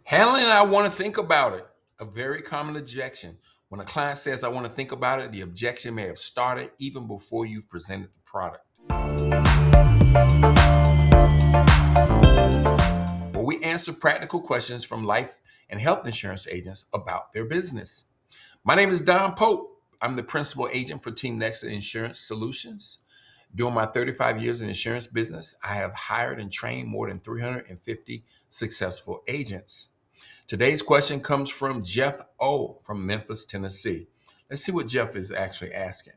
Handling, I want to think about it. A very common objection. When a client says, I want to think about it, the objection may have started even before you've presented the product. Well, we answer practical questions from life and health insurance agents about their business. My name is Don Pope. I'm the principal agent for Team Nexa Insurance Solutions. During my 35 years in insurance business, I have hired and trained more than 350 successful agents. Today's question comes from Jeff O. from Memphis, Tennessee. Let's see what Jeff is actually asking.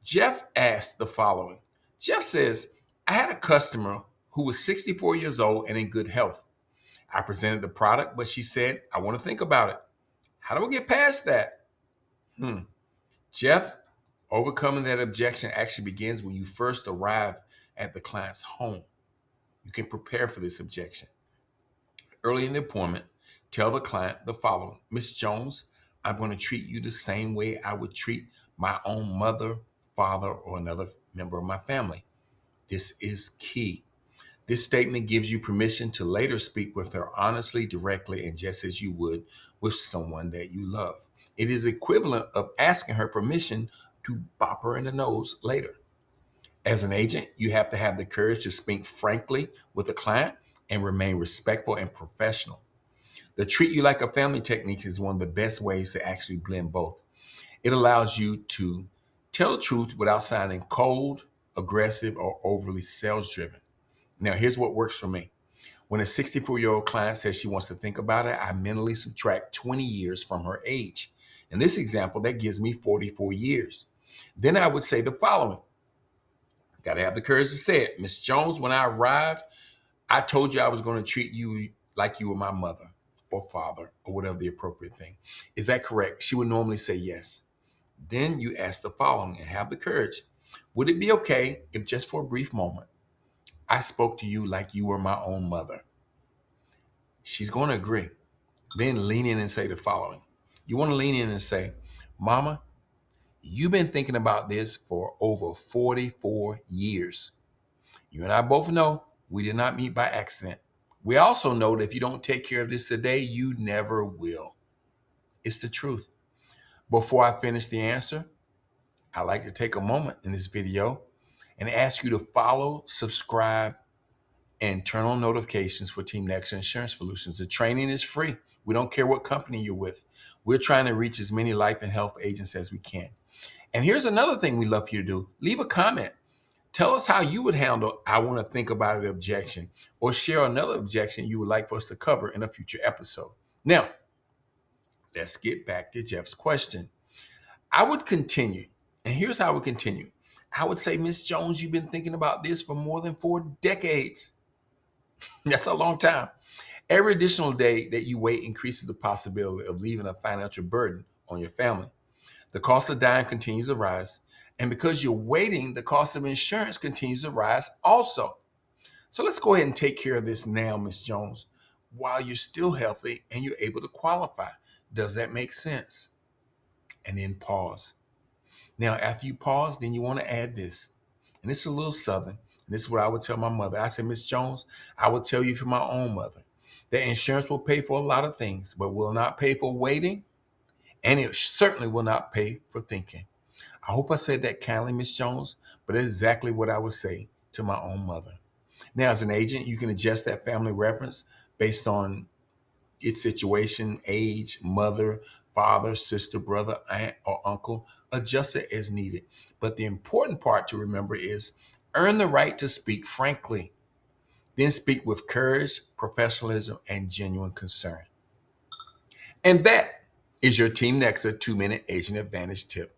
Jeff asked the following. Jeff says, I had a customer who was 64 years old and in good health. I presented the product, but she said, I want to think about it. How do I get past that? Jeff, overcoming that objection actually begins when you first arrive at the client's home. You can prepare for this objection. Early in the appointment, tell the client the following. Miss Jones, I'm going to treat you the same way I would treat my own mother, father, or another member of my family. This is key. This statement gives you permission to later speak with her honestly, directly, and just as you would with someone that you love. It is equivalent of asking her permission to bop her in the nose later. As an agent, you have to have the courage to speak frankly with the client and remain respectful and professional. The treat you like a family technique is one of the best ways to actually blend both. It allows you to tell the truth without sounding cold, aggressive, or overly sales-driven. Now, here's what works for me. When a 64-year-old client says she wants to think about it, I mentally subtract 20 years from her age. In this example, that gives me 44 years. Then I would say the following. Got to have the courage to say it. Miss Jones, when I arrived, I told you I was going to treat you like you were my mother or father or whatever the appropriate thing. Is that correct? She would normally say yes. Then you ask the following and have the courage. Would it be okay if just for a brief moment, I spoke to you like you were my own mother? She's going to agree. Then lean in and say the following. You want to lean in and say, Mama, you've been thinking about this for over 44 years. You and I both know we did not meet by accident. We also know that if you don't take care of this today, you never will. It's the truth. Before I finish the answer, I like to take a moment in this video and ask you to follow, subscribe, and turn on notifications for Team Nexa Insurance Solutions. The training is free. We don't care what company you're with. We're trying to reach as many life and health agents as we can. And here's another thing we love for you to do. Leave a comment. Tell us how you would handle I want to think about it objection, or share another objection you would like for us to cover in a future episode. Now, let's get back to Jeff's question. I would continue, and here's how I would continue. I would say, Miss Jones, you've been thinking about this for more than 4 decades. That's a long time. Every additional day that you wait increases the possibility of leaving a financial burden on your family. The cost of dying continues to rise. And because you're waiting, the cost of insurance continues to rise also. So let's go ahead and take care of this now, Miss Jones, while you're still healthy and you're able to qualify. Does that make sense? And then pause. Now, after you pause, then you want to add this. And it's a little southern. And this is what I would tell my mother. I said, Miss Jones, I would tell you for my own mother that insurance will pay for a lot of things, but will not pay for waiting. And it certainly will not pay for thinking. I hope I said that kindly, Miss Jones, but it's exactly what I would say to my own mother. Now, as an agent, you can adjust that family reference based on its situation, age, mother, father, sister, brother, aunt, or uncle. Adjust it as needed. But the important part to remember is earn the right to speak frankly. Then speak with courage, professionalism, and genuine concern. And that is your Team Nexa 2-minute agent advantage tip.